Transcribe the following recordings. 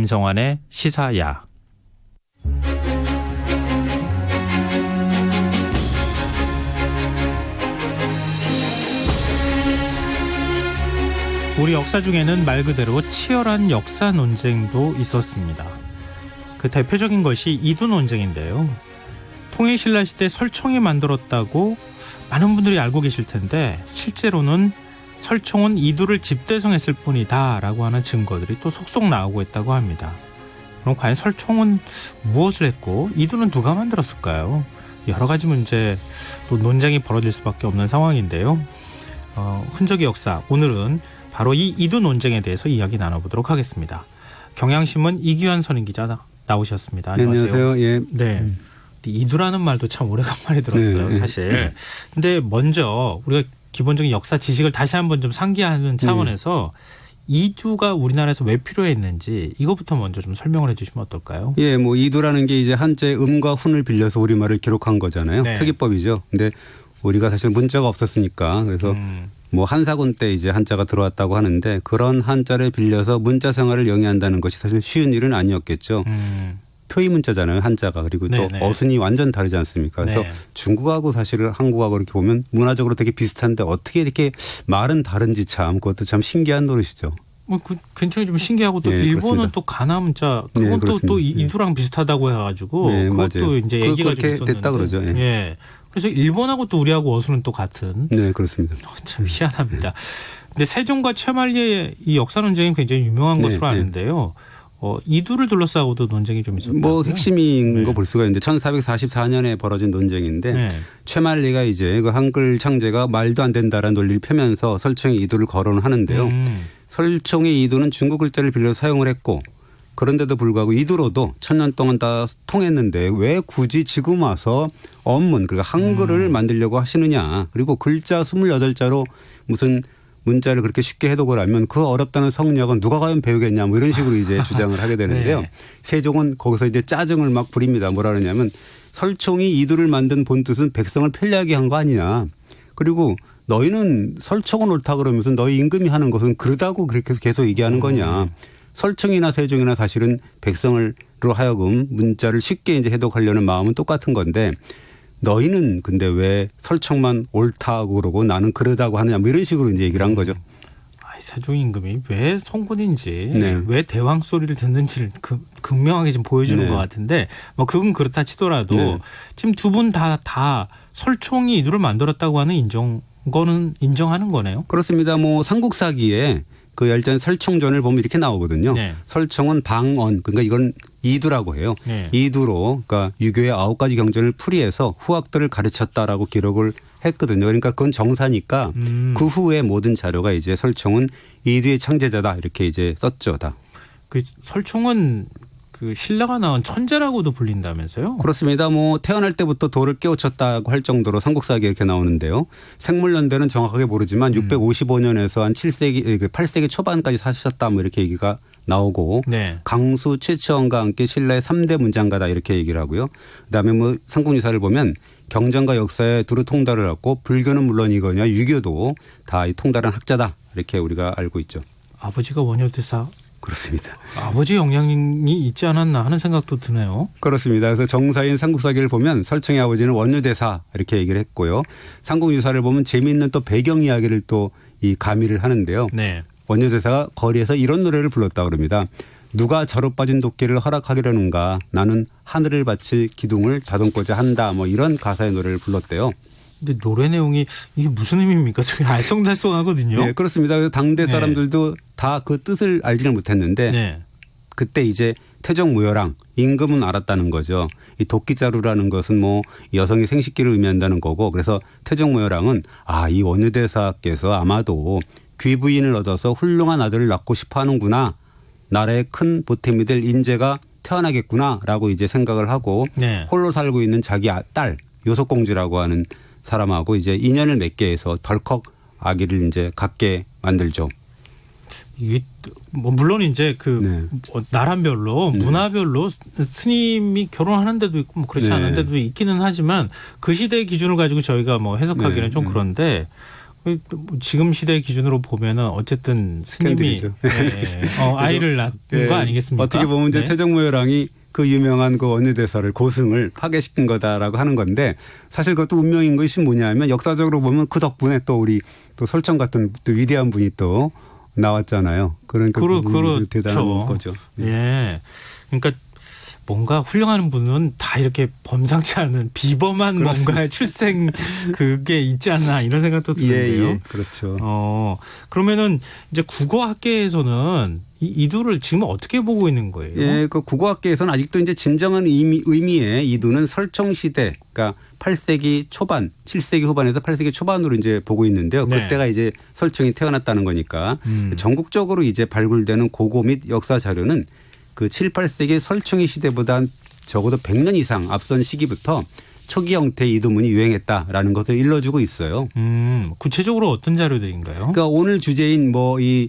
김성환의 시사야. 우리 역사 중에는 말 그대로 치열한 역사 논쟁도 있었습니다. 그 대표적인 것이 이두 논쟁인데요. 통일신라 시대 설총이 만들었다고 많은 분들이 알고 계실 텐데 실제로는 설총은 이두를 집대성했을 뿐이다 라고 하는 증거들이 또 속속 나오고 있다고 합니다. 그럼 과연 설총은 무엇을 했고 이두는 누가 만들었을까요? 여러 가지 문제 또 논쟁이 벌어질 수밖에 없는 상황인데요. 흔적의 역사, 오늘은 바로 이 이두 논쟁에 대해서 이야기 나눠보도록 하겠습니다. 경향신문 이규환 선임기자 나오셨습니다. 안녕하세요. 안녕하세요. 예. 네. 이두라는 말도 참 오래간만에 들었어요, 네. 사실. 근데 먼저 우리가 기본적인 역사 지식을 다시 한번 좀 상기하는 차원에서 이두가 우리나라에서 왜 필요했는지 이것부터 먼저 좀 설명을 해주시면 어떨까요? 예, 뭐 이두라는 게 이제 한자의 음과 훈을 빌려서 우리말을 기록한 거잖아요. 네. 표기법이죠. 근데 우리가 사실 문자가 없었으니까 그래서 뭐 한사군 때 이제 한자가 들어왔다고 하는데 그런 한자를 빌려서 문자 생활을 영위한다는 것이 사실 쉬운 일은 아니었겠죠. 표의 문자잖아요, 한자가. 그리고 또 네네. 어순이 완전 다르지 않습니까? 그래서 네. 중국하고 사실은 한국하고 이렇게 보면 문화적으로 되게 비슷한데 어떻게 이렇게 말은 다른지 참 그것도 참 신기한 노릇이죠. 뭐 굉장히 좀 신기하고 또 네, 일본은 그렇습니다. 또 가나 문자 그건 네, 또 그렇습니다. 이두랑 비슷하다고 해가지고 네, 그것도 맞아요. 이제 얘기가 좀 그렇게 있었는데. 됐다 그러죠. 예. 예. 그래서 일본하고 또 우리하고 어순은 또 같은. 네, 그렇습니다. 참 희한합니다. 근데 세종과 최만리의 이 역사 논쟁이 굉장히 유명한 네, 것으로 네. 아는데요. 이두를 둘러싸고도 논쟁이 좀 있었다고요. 뭐 핵심인 네. 거 볼 수가 있는데 1444년에 벌어진 논쟁인데 네. 최만리가 이제 그 한글 창제가 말도 안 된다라는 논리를 펴면서 설총의 이두를 거론을 하는데요. 설총의 이두는 중국 글자를 빌려 사용을 했고 그런데도 불구하고 이두로도 1000년 동안 다 통했는데 왜 굳이 지금 와서 언문 그러니까 한글을 만들려고 하시느냐. 그리고 글자 28자로 무슨 문자를 그렇게 쉽게 해독을 하면 그 어렵다는 성역은 누가 과연 배우겠냐 뭐 이런 식으로 이제 주장을 하게 되는데요. 네. 세종은 거기서 이제 짜증을 막 부립니다. 뭐라 그러냐면 설총이 이두를 만든 본뜻은 백성을 편리하게 한 거 아니냐. 그리고 너희는 설총은 옳다 그러면서 너희 임금이 하는 것은 그러다고 그렇게 계속 얘기하는 거냐. 설총이나 세종이나 사실은 백성으로 하여금 문자를 쉽게 이제 해독하려는 마음은 똑같은 건데 너희는 근데 왜 설총만 옳다고 그러고 나는 그러다고 하느냐 뭐 이런 식으로 이제 얘기를 한 거죠. 세종 임금이 왜 성군인지 네. 왜 대왕 소리를 듣는지를 극명하게 지금 보여주는 네. 것 같은데 뭐 그건 그렇다 치더라도 네. 지금 두 분 다 설총이 이두를 만들었다고 하는 거는 인정하는 거네요. 그렇습니다. 뭐 삼국사기에 그 열전 설총전을 보면 이렇게 나오거든요. 네. 설총은 방언 그러니까 이건 이두라고 해요. 네. 이두로 그러니까 유교의 9가지 경전을 풀이해서 후학들을 가르쳤다라고 기록을 했거든요. 그러니까 그건 정사니까 그 후에 모든 자료가 이제 설총은 이두의 창제자다 이렇게 이제 썼죠 다. 그 설총은 그 신라가 낳은 천재라고도 불린다면서요? 그렇습니다. 뭐 태어날 때부터 돌을 깨우쳤다고 할 정도로 삼국사기에 이렇게 나오는데요. 생물연대는 정확하게 모르지만 655년에서 한 7세기, 8세기 초반까지 사셨다 뭐 이렇게 얘기가 나오고 네. 강수 최치원과 함께 신라의 3대 문장가다 이렇게 얘기를 하고요. 그다음에 뭐 삼국유사를 보면 경전과 역사에 두루 통달을 하고 불교는 물론이거냐 유교도 다 이 통달한 학자다 이렇게 우리가 알고 있죠. 아버지가 원효대사. 그렇습니다. 아버지 영향이 있지 않았나 하는 생각도 드네요. 그렇습니다. 그래서 정사인 삼국사기를 보면 설총의 아버지는 원효대사 이렇게 얘기를 했고요. 삼국유사를 보면 재미있는 또 배경 이야기를 또 이 가미를 하는데요. 네. 원효대사가 거리에서 이런 노래를 불렀다 그럽니다. 누가 저로 빠진 도끼를 허락하기려는가 나는 하늘을 바칠 기둥을 다듬고자 한다 뭐 이런 가사의 노래를 불렀대요. 근데 노래 내용이 이게 무슨 의미입니까? 되게 알쏭달쏭하거든요. 네, 그렇습니다. 그래서 당대 네. 사람들도 다 그 뜻을 알지는 못했는데 네. 그때 이제 태종무열왕 임금은 알았다는 거죠. 이 도끼자루라는 것은 뭐 여성의 생식기를 의미한다는 거고 그래서 태종무열왕은 이 원효대사께서 아마도 귀부인을 얻어서 훌륭한 아들을 낳고 싶어 하는구나. 나라의 큰 보탬이 될 인재가 태어나겠구나라고 이제 생각을 하고 네. 홀로 살고 있는 자기 딸 요속공주라고 하는 사람하고 이제 인연을 맺게 해서 덜컥 아기를 이제 갖게 만들죠. 이게 뭐 물론 이제 그 네. 나라별로 문화별로 스님이 결혼하는 데도 있고 뭐 그렇지 네. 않은 데도 있기는 하지만 그 시대의 기준을 가지고 저희가 뭐 해석하기는 네. 좀 그런데 지금 시대 기준으로 보면은 어쨌든 스님이 캔들이죠. 아이를 낳은 거 아니겠습니까? 어떻게 보면 이제 네. 태종모혈왕이 그 유명한 그 원유대설을 고승을 파괴시킨 거다라고 하는 건데 사실 그것도 운명인 것이 뭐냐면 역사적으로 보면 그 덕분에 또 우리 또 설청 같은 또 위대한 분이 또 나왔잖아요. 그러니까 그렇죠. 대단한 거죠. 예. 그러니까 뭔가 훌륭한 분은 다 이렇게 범상치 않은 비범한 그렇습니다. 뭔가의 출생 그게 있지 않나 이런 생각도 드는데요. 예, 그렇죠. 그러면은 이제 국어학계에서는 이 이두를 지금 어떻게 보고 있는 거예요? 예, 그 국어학계에서는 아직도 이제 진정한 의미의 이두는 설총시대, 그러니까 8세기 초반, 7세기 후반에서 8세기 초반으로 이제 보고 있는데요. 네. 그때가 이제 설총이 태어났다는 거니까 전국적으로 이제 발굴되는 고고 및 역사 자료는 그 7, 8세기 설총이 시대보다 적어도 100년 이상 앞선 시기부터 초기 형태의 이두문이 유행했다라는 것을 일러주고 있어요. 구체적으로 어떤 자료들인가요? 그러니까 오늘 주제인 뭐 이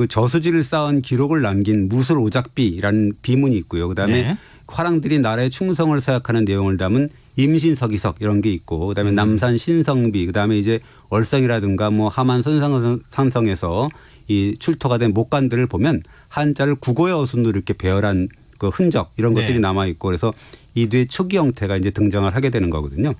저수지를 쌓은 기록을 남긴 무술 오작비라는 비문이 있고요. 그다음에 네. 화랑들이 나라의 충성을 생각하는 내용을 담은 임신서기석 이런 게 있고 그다음에 남산 신성비 그다음에 이제 월성이라든가 뭐 하만 선상산성에서 이 출토가 된 목간들을 보면 한자를 국어의 어순으로 이렇게 배열한 그 흔적 이런 네. 것들이 남아 있고 그래서 이두의 초기 형태가 이제 등장을 하게 되는 거거든요.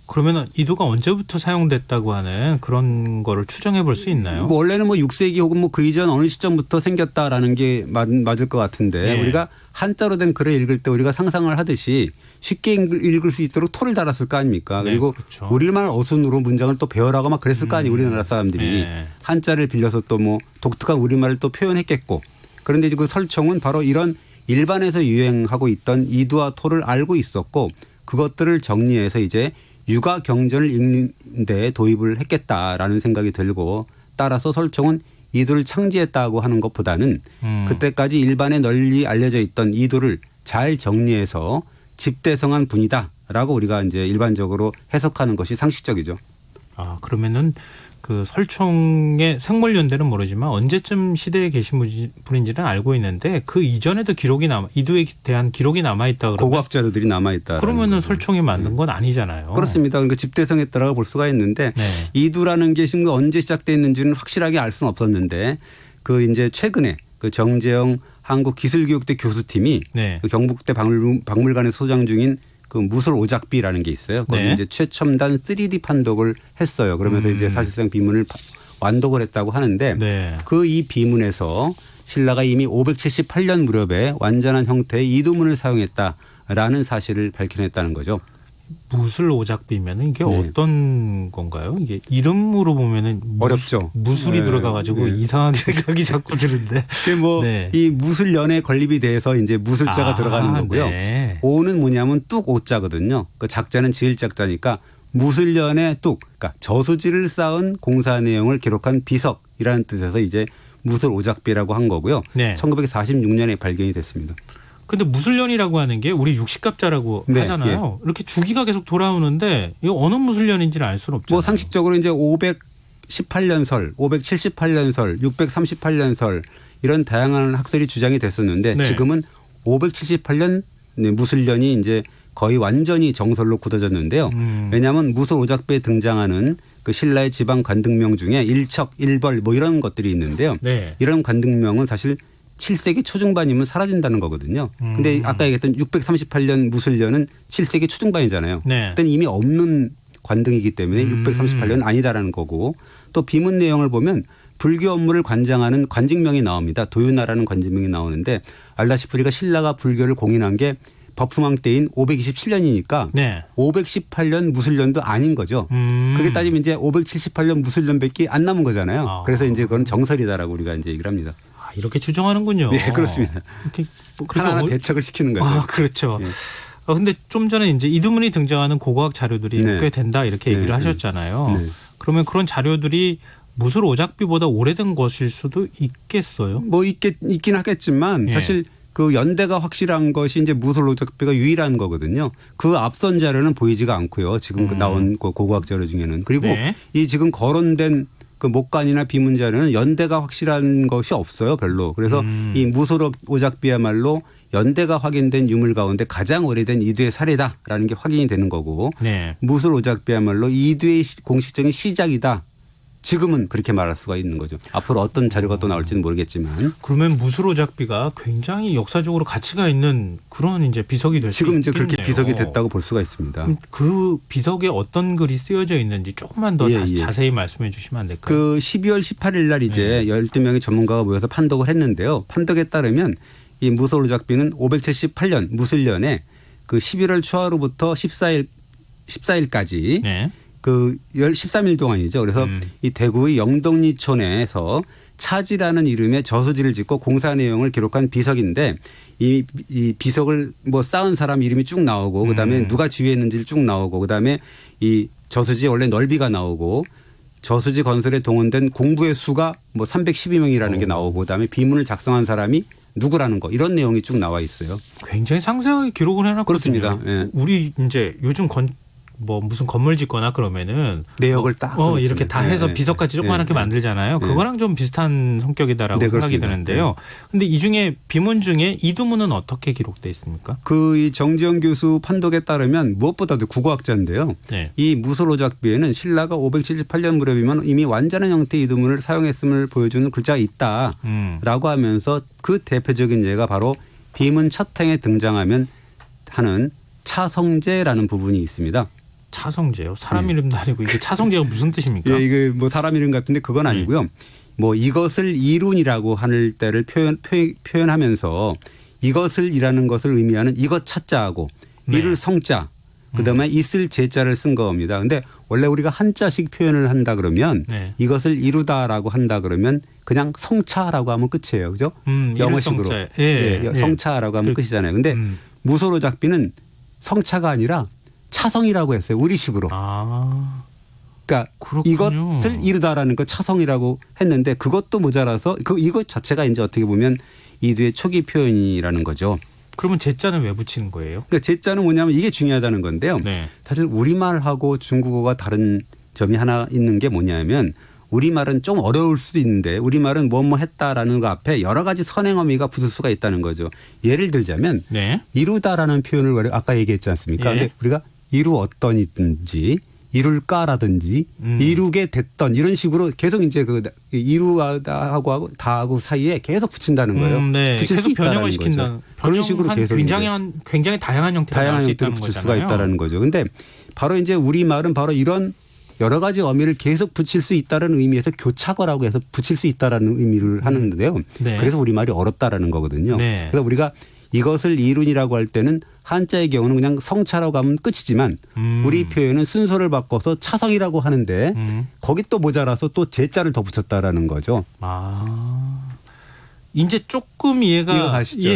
그러면은 이두가 언제부터 사용됐다고 하는 그런 거를 추정해 볼 수 있나요? 뭐 원래는 뭐 6세기 혹은 뭐 그 이전 어느 시점부터 생겼다라는 게 맞을 것 같은데 네. 우리가 한자로 된 글을 읽을 때 우리가 상상을 하듯이 쉽게 읽을 수 있도록 토를 달았을 거 아닙니까? 네, 그리고 그렇죠. 우리말 어순으로 문장을 또 배열하고 막 그랬을 거 아니에요. 우리나라 사람들이 네. 한자를 빌려서 또 뭐 독특한 우리말을 또 표현했겠고 그런데 이제 그 설총은 바로 이런 일반에서 유행하고 있던 이두와 토를 알고 있었고 그것들을 정리해서 이제 육아 경전을 읽는 데 도입을 했겠다라는 생각이 들고 따라서 설총은 이두를 창제했다고 하는 것보다는 그때까지 일반에 널리 알려져 있던 이두를 잘 정리해서 집대성한 분이다라고 우리가 이제 일반적으로 해석하는 것이 상식적이죠. 아, 그러면은 그 설총의 생물 연대는 모르지만 언제쯤 시대에 계신 분인지는 알고 있는데 그 이전에도 기록이 이두에 대한 기록이 남아 있다 그러면 고고학 자료들이 남아 있다. 그러면은 설총이 만든 건 아니잖아요. 그렇습니다. 그러니까 집대성했다라고 볼 수가 있는데 네. 이두라는 게 지금 언제 시작됐는지는 확실하게 알 수는 없었는데 그 이제 최근에 그 정재영 한국기술교육대 교수팀이 네. 그 경북대 박물관에 소장 중인 그 무술 오작비라는 게 있어요. 거기 네. 이제 최첨단 3D 판독을 했어요. 그러면서 이제 사실상 비문을 완독을 했다고 하는데 네. 그 이 비문에서 신라가 이미 578년 무렵에 완전한 형태의 이두문을 사용했다라는 사실을 밝혀냈다는 거죠. 무술 오작비면은 이게 네. 어떤 건가요? 이게 이름으로 보면은 어렵죠. 무술이 네. 들어가가지고 네. 이상하게 생각이 자꾸 드는데. 뭐 네. 이 무술연에 건립이 돼서 이제 무술자가 들어가는 거고요. 네. 오는 뭐냐면 뚝 오자거든요. 그 작자는 지을 작자니까 무술연의 뚝, 그러니까 저수지를 쌓은 공사 내용을 기록한 비석이라는 뜻에서 이제 무술 오작비라고 한 거고요. 네. 1946년에 발견이 됐습니다. 근데 무술년이라고 하는 게 우리 육식갑자라고 네, 하잖아요. 이렇게 주기가 계속 돌아오는데 이거 어느 무술년인지는 알 수는 없잖아요. 뭐 상식적으로 이제 518년설, 578년설, 638년설 이런 다양한 학설이 주장이 됐었는데 네. 지금은 578년 무술년이 이제 거의 완전히 정설로 굳어졌는데요. 왜냐하면 무술 오작배에 등장하는 그 신라의 지방 관등명 중에 일척, 일벌 뭐 이런 것들이 있는데요. 네. 이런 관등명은 사실 7세기 초중반이면 사라진다는 거거든요. 근데 아까 얘기했던 638년 무술년은 7세기 초중반이잖아요. 네. 그때는 이미 없는 관등이기 때문에 638년은 아니다라는 거고 또 비문 내용을 보면 불교 업무를 관장하는 관직명이 나옵니다. 도유나라는 관직명이 나오는데 알다시피 우리가 신라가 불교를 공인한 게 버프망 때인 527년이니까 네. 518년 무술년도 아닌 거죠. 그게 따지면 이제 578년 무술년밖에 안 남은 거잖아요. 그래서 이제 그건 정설이다라고 우리가 이제 얘기를 합니다. 아, 이렇게 추정하는군요. 네, 그렇습니다. 이렇게 뭐 그렇게 하나하나 배척을 시키는 거죠. 아, 그렇죠. 예. 근데 좀 전에 이제 이두문이 등장하는 고고학 자료들이 네. 꽤 된다 이렇게 얘기를 네. 하셨잖아요. 네. 그러면 그런 자료들이 무술 오작비보다 오래된 것일 수도 있겠어요. 뭐 있긴 하겠지만 예. 사실 그 연대가 확실한 것이 이제 무술 오작비가 유일한 거거든요. 그 앞선 자료는 보이지가 않고요. 지금 나온 그 고고학 자료 중에는. 그리고 네. 이 지금 거론된 그 목간이나 비문 자료는 연대가 확실한 것이 없어요. 별로. 그래서 이 무술 오작비야말로 연대가 확인된 유물 가운데 가장 오래된 이두의 사례다라는 게 확인이 되는 거고 네. 무술 오작비야말로 이두의 공식적인 시작이다. 지금은 그렇게 말할 수가 있는 거죠. 앞으로 어떤 자료가 또 나올지는 모르겠지만 그러면 무술오작비가 굉장히 역사적으로 가치가 있는 그런 이제 비석이 될 수 지금 있겠네요. 이제 그렇게 비석이 됐다고 볼 수가 있습니다. 그럼 그 비석에 어떤 글이 쓰여져 있는지 조금만 더 예, 예. 자세히 말씀해 주시면 안 될까요? 그 12월 18일 날 이제 12명의 전문가가 모여서 판독을 했는데요. 판독에 따르면 이 무술오작비는 578년 무술년에 그 11월 초하루부터 14일까지 네. 그 13일 동안이죠. 그래서 이 대구의 영덕리촌에서 차지라는 이름의 저수지를 짓고 공사 내용을 기록한 비석인데 이 비석을 뭐 쌓은 사람 이름이 쭉 나오고 그다음에 누가 지휘했는지 쭉 나오고 그다음에 이 저수지 원래 넓이가 나오고 저수지 건설에 동원된 공부의 수가 뭐 312명이라는 게 나오고 그다음에 비문을 작성한 사람이 누구라는 거 이런 내용이 쭉 나와 있어요. 굉장히 상세하게 기록을 해놨거든요. 그렇습니다. 예. 우리 이제 요즘 무슨 건물 짓거나 그러면은 내역을 딱 이렇게 다 해서 예, 비석같이 조그맣게 만들잖아요. 예. 그거랑 좀 비슷한 성격이다라고 네, 생각이 그렇습니다. 드는데요. 근데 이 중에 비문 중에 이두문은 어떻게 기록돼 있습니까? 그 이 정지영 교수 판독에 따르면 무엇보다도 국어학자인데요. 네. 이 무술오작비에는 신라가 578년 무렵이면 이미 완전한 형태의 이두문을 사용했음을 보여주는 글자가 있다라고 하면서 그 대표적인 예가 바로 비문 첫 행에 등장하면 하는 차성제라는 부분이 있습니다. 차성제요? 사람 이름도 아니고 이게 차성제가 무슨 뜻입니까? 예, 이게 뭐 사람 이름 같은데 그건 아니고요. 뭐 이것을 이룬이라고 하는 때를 표현하면서 이것을이라는 것을 의미하는 이것 차자하고 이룰 성자 그다음에 있을 제자를 쓴 겁니다. 근데 원래 우리가 한자식 표현을 한다 그러면 이것을 이루다라고 한다 그러면 그냥 성차라고 하면 끝이에요. 그죠? 영어식으로. 성차라고 하면 끝이잖아요. 근데 무술오작비는 성차가 아니라 차성이라고 했어요. 우리식으로. 그러니까 그렇군요. 이것을 이루다라는 거 차성이라고 했는데 그것도 모자라서 이것 자체가 이제 어떻게 보면 이두의 초기 표현이라는 거죠. 그러면 제자는 왜 붙이는 거예요? 그러니까 제자는 뭐냐면 이게 중요하다는 건데요. 사실 우리말하고 중국어가 다른 점이 하나 있는 게 뭐냐면 우리말은 좀 어려울 수도 있는데 우리말은 뭐뭐 했다라는 거 앞에 여러 가지 선행어미가 붙을 수가 있다는 거죠. 예를 들자면 이루다라는 표현을 아까 얘기했지 않습니까? 그런데 우리가 이루었던이든지 이룰까라든지 이루게 됐던 이런 식으로 계속 이제 그 이루다하고 다하고 사이에 계속 붙인다는 거예요. 붙일 계속 변형을 시킨다. 그런 식으로 계속 굉장히 다양한 형태로 붙일 수가 있다는 거죠. 그런데 바로 이제 우리말은 바로 이런 여러 가지 어미를 계속 붙일 수 있다는 의미에서 교차거라고 해서 붙일 수 있다는 의미를 하는데요. 그래서 우리말이 어렵다라는 거거든요. 그래서 우리가 이것을 이룬이라고 할 때는 한자의 경우는 그냥 성차라고 하면 끝이지만 우리 표현은 순서를 바꿔서 차성이라고 하는데 거기 또 모자라서 또 제자를 더 붙였다라는 거죠. 이제 조금 이해가 가시죠,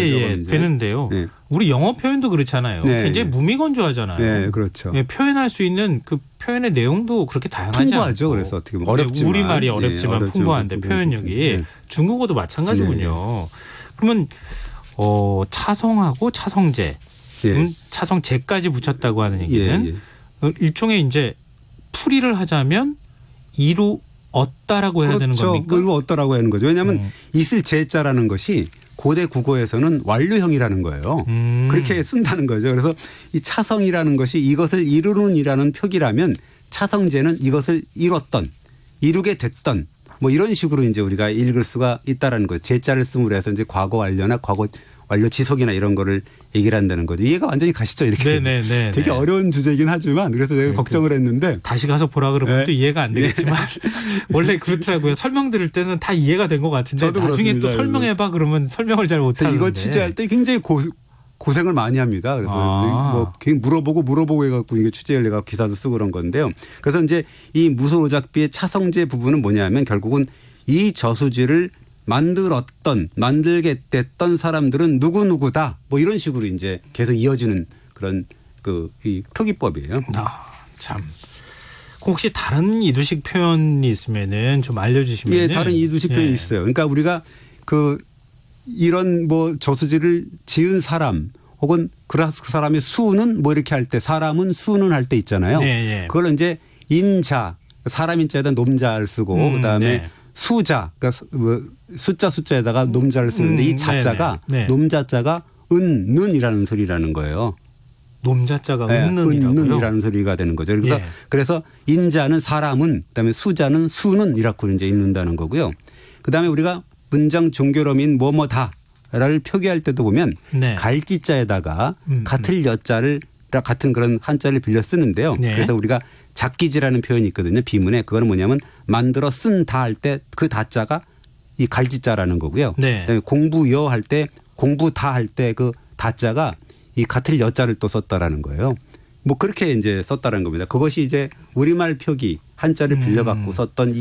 되는데요. 우리 영어 표현도 그렇잖아요. 굉장히 무미건조하잖아요. 네, 그렇죠. 표현할 수 있는 그 표현의 내용도 그렇게 다양하지 풍부하죠. 않고. 그래서 어떻게 보면 어렵지만 우리말이 어렵지만 풍부한데 표현력이 중국어도 마찬가지군요. 그러면 차성하고 차성제, 차성제까지 붙였다고 하는 얘기는 일종의 이제 풀이를 하자면 이루었다라고 해야 되는 겁니까? 이루었다라고 하는 거죠. 왜냐하면 있을 제자라는 것이 고대 국어에서는 완료형이라는 거예요. 그렇게 쓴다는 거죠. 그래서 이 차성이라는 것이 이것을 이루는이라는 표기라면 차성제는 이것을 이뤘던, 이루게 됐던 뭐 이런 식으로 이제 우리가 읽을 수가 있다라는 거죠. 제자를 쓰므로 해서 이제 과거 완료나 과거 완료 지속이나 이런 거를 얘기를 한다는 거죠. 이해가 완전히 가시죠? 이렇게. 되게 어려운 주제이긴 하지만 그래서 내가 걱정을 했는데. 다시 가서 보라 그러면 또 이해가 안 되겠지만 원래 그렇더라고요. 설명 들을 때는 다 이해가 된 것 같은데 나중에 그렇습니다. 또 설명해봐 그러면 설명을 잘 못하는데. 이거 취재할 때 굉장히 고생을 많이 합니다. 그래서 뭐 물어보고 해갖고 이게 취재를 내가 기사도 쓰고 그런 건데요. 그래서 이제 이 무술오작비의 차성제 부분은 뭐냐면 결국은 이 저수지를 만들게 됐던 사람들은 누구누구다. 뭐 이런 식으로 이제 계속 이어지는 그런 이 표기법이에요. 참. 혹시 다른 이두식 표현이 있으면은 좀 알려주시면. 예, 다른 이두식 표현이 있어요. 그러니까 우리가 이런 뭐 저수지를 지은 사람 혹은 그 사람의 수는 뭐 이렇게 할 때 사람은 수는 할 때 있잖아요. 그걸 이제 인자, 사람 인자에다 놈자를 쓰고 그다음에 수자, 그러니까 숫자에다가 놈자를 쓰는데 이 자자가 놈자자가 은는이라는 소리라는 거예요. 놈자자가 은는이라고요? 은는이라는 소리가 되는 거죠. 그래서 예. 그래서 인자는 사람은, 그다음에 수자는 수는 이라고 이제 읽는다는 거고요. 그다음에 우리가 문장 종결어민 뭐뭐다를 표기할 때도 보면 네. 갈지자에다가 같을 여자를 같은 그런 한자를 빌려 쓰는데요. 네. 그래서 우리가 작기지라는 표현이 있거든요. 비문에 그거는 뭐냐면 만들어 쓴 다 할 때 그 다자가 이 갈지자라는 거고요. 네. 그다음에 공부여 할 때 공부다 할 때 그 다자가 이 같을 여자를 또 썼다라는 거예요. 뭐 그렇게 이제 썼다는 겁니다. 그것이 이제 우리말 표기 한자를 빌려갖고 썼던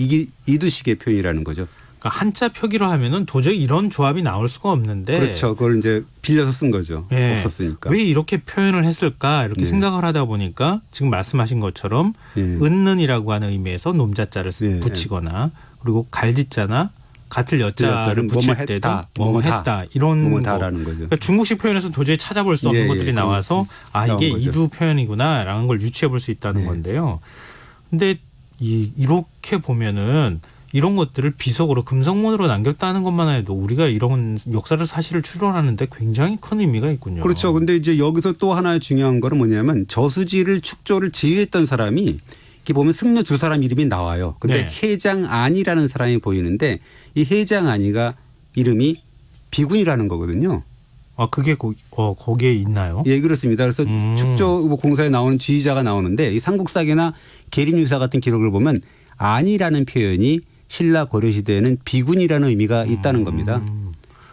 이두식의 표현이라는 거죠. 그러니까 한자 표기로 하면은 도저히 이런 조합이 나올 수가 없는데. 그렇죠. 그걸 이제 빌려서 쓴 거죠. 예. 없었으니까. 왜 이렇게 표현을 했을까 이렇게 네. 생각을 하다 보니까 지금 말씀하신 것처럼 예. 은는이라고 하는 의미에서 놈자자를 예. 붙이거나 그리고 갈지자나 같을 여자를 여자를 붙일 뭐뭐 때도 했다, 뭐뭐 했다 이런 뭐뭐다라는 거. 거죠. 그러니까 중국식 표현에서 도저히 찾아볼 수 없는 예, 것들이 예. 나와서 아 나온 이게 거죠. 이두 표현이구나라는 걸 유추해 볼 수 있다는 네. 건데요. 근데 이렇게 보면은 이런 것들을 비속어로 금성문으로 남겼다는 것만 해도 우리가 이런 역사를 사실을 추론하는데 굉장히 큰 의미가 있군요. 그렇죠. 근데 이제 여기서 또 하나의 중요한 거는 뭐냐면 저수지를 축조를 지휘했던 사람이 이렇게 보면 승려 두 사람 이름이 나와요. 근데 네. 해장안이라는 사람이 보이는데 이 해장안이가 이름이 비군이라는 거거든요. 아 그게 거기에 있나요? 예, 그렇습니다. 그래서 축조 공사에 나오는 지휘자가 나오는데 이 삼국사기나 계림유사 같은 기록을 보면 안이라는 표현이 신라 고려시대에는 비군이라는 의미가 있다는 겁니다.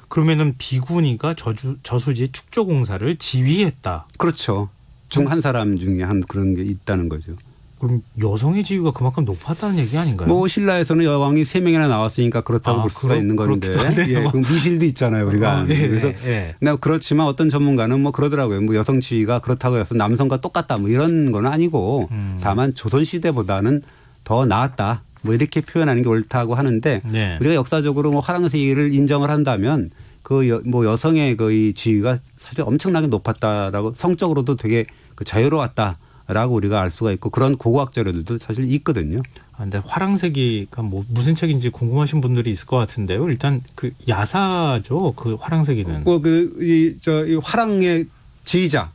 그러면은 비군이가 저수지 축조 공사를 지휘했다. 그렇죠. 중 한 사람 중에 한 그런 게 있다는 거죠. 그럼 여성의 지위가 그만큼 높았다는 얘기 아닌가요? 뭐 신라에서는 여왕이 3명이나 나왔으니까 그렇다고 볼 수가 있는 건데. 그렇기도 하네요. 예, 그럼 미실도 있잖아요, 우리가. 예, 그래서 예. 네, 그렇지만 어떤 전문가는 뭐 그러더라고요. 뭐 여성 지위가 그렇다고 해서 남성과 똑같다 뭐 이런 건 아니고 다만 조선 시대보다는 더 나았다. 뭐 이렇게 표현하는 게 옳다고 하는데 네. 우리가 역사적으로 뭐 화랑세기를 인정을 한다면 그 뭐 여성의 그 지위가 사실 엄청나게 높았다라고 성적으로도 되게 그 자유로웠다라고 우리가 알 수가 있고 그런 고고학 자료들도 사실 있거든요. 근데 화랑세기가 뭐 무슨 책인지 궁금하신 분들이 있을 것 같은데요. 일단 그 야사죠. 그 화랑세기는. 이 화랑의 지휘자,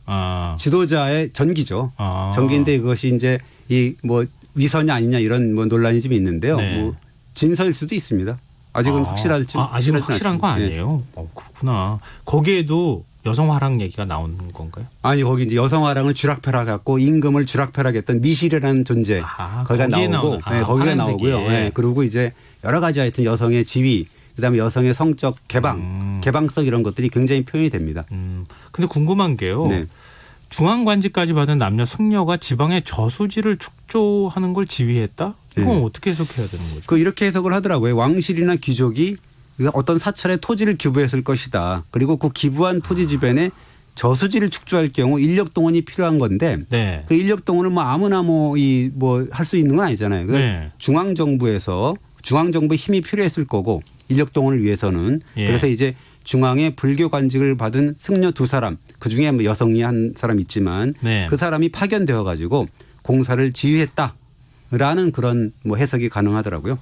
지도자의 전기죠. 전기인데 그것이 이제 이 뭐 위선이 아니냐 이런 뭐 논란이 좀 있는데요. 네. 뭐 진서일 수도 있습니다. 아직은 아직은 확실한 거 아니에요. 그렇구나. 거기에도 여성 화랑 얘기가 나오는 건가요? 아니 거기 이제 여성 화랑을 쥐락펴락했고 임금을 쥐락펴락했던 미실이라는 존재 거기가 나오고 거기가 나오고요. 네. 그리고 이제 여러 가지 하여튼 여성의 지위 그다음에 여성의 성적 개방성 이런 것들이 굉장히 표현이 됩니다. 근데 궁금한 게요. 네. 중앙관직까지 받은 남녀 승려가 지방의 저수지를 축조하는 걸 지휘했다? 이건 어떻게 해석해야 되는 거죠? 그 이렇게 해석을 하더라고요. 왕실이나 귀족이 어떤 사찰에 토지를 기부했을 것이다. 그리고 그 기부한 토지 주변에 저수지를 축조할 경우 인력 동원이 필요한 건데 네. 그 인력 동원은 뭐 아무나 뭐 할 수 있는 건 아니잖아요. 네. 중앙정부의 힘이 필요했을 거고 인력 동원을 위해서는 그래서 이제 중앙의 불교 관직을 받은 승려 두 사람 그중에 뭐 여성이 한 사람 있지만 그 사람이 파견되어 가지고 공사를 지휘했다라는 그런 뭐 해석이 가능하더라고요.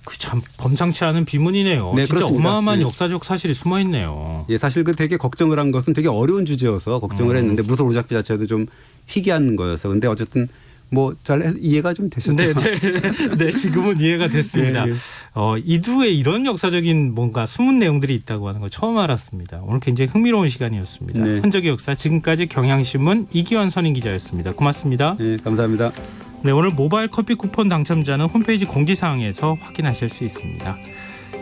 그 참 범상치 않은 비문이네요. 네, 진짜 그렇습니다. 어마어마한 네. 역사적 사실이 숨어 있네요. 예, 사실 그 되게 걱정을 한 것은 되게 어려운 주제여서 걱정을 했는데 무술 오작비 자체도 좀 희귀한 거여서 근데 어쨌든 뭐 잘 이해가 좀 되셨죠? 네, 지금은 이해가 됐습니다. 네, 네. 이두에 이런 역사적인 뭔가 숨은 내용들이 있다고 하는 걸 처음 알았습니다. 오늘 굉장히 흥미로운 시간이었습니다. 네. 흔적의 역사 지금까지 경향신문 이기환 선임 기자였습니다. 고맙습니다. 네, 감사합니다. 네, 오늘 모바일 커피 쿠폰 당첨자는 홈페이지 공지사항에서 확인하실 수 있습니다.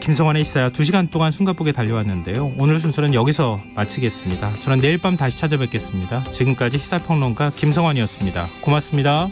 김성환의 시사야 2시간 동안 숨가쁘게 달려왔는데요. 오늘 순서는 여기서 마치겠습니다. 저는 내일 밤 다시 찾아뵙겠습니다. 지금까지 시사평론가 김성환이었습니다. 고맙습니다.